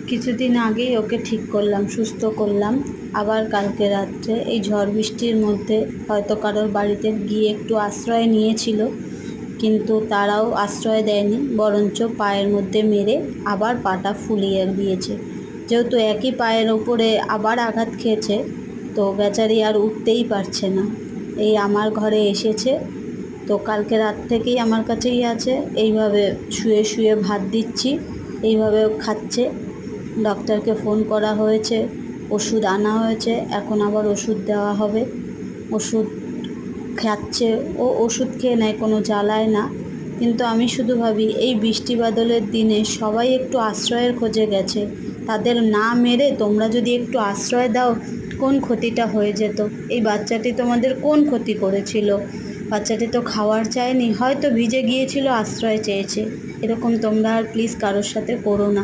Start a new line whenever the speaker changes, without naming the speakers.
কিছুদিন আগেই ওকে ঠিক করলাম, সুস্থ করলাম। আবার কালকে রাত্রে এই ঝড় বৃষ্টির মধ্যে হয়তো কারোর বাড়িতে গিয়ে একটু আশ্রয় নিয়েছিল, কিন্তু তারাও আশ্রয় দেয়নি, বরঞ্চ পায়ের মধ্যে মেরে আবার পাটা ফুলিয়ে দিয়েছে। যেহেতু একই পায়ের ওপরে আবার আঘাত খেয়েছে, তো বেচারি আর উঠতেই পারছে না। এই আমার ঘরে এসেছে, তো কালকে রাত থেকেই আমার কাছেই আছে। এইভাবে শুয়ে শুয়ে ভাত দিচ্ছি, এইভাবে খাচ্ছে। ডক্টরকে ফোন করা হয়েছে, ওষুধ আনা হয়েছে, এখন আবার ওষুধ দেওয়া হবে। ওষুধ খাচ্ছে, ও ওষুধ খেয়ে নেয়, কোনো জ্বালায় না। কিন্তু আমি শুধু ভাবি এই বৃষ্টি বাদলের দিনে সবাই একটু আশ্রয়ের খোঁজে গেছে, তাদের না মেরে তোমরা যদি একটু আশ্রয় দাও, কোন ক্ষতিটা হয়ে যেত? এই বাচ্চাটি তোমাদের কোন ক্ষতি করেছিল? বাচ্চাটি তো খাওয়ার চায়নি, হয়তো ভিজে গিয়েছিল, আশ্রয় চেয়েছে। এরকম তোমরা আর প্লিজ কারোর সাথে করো না।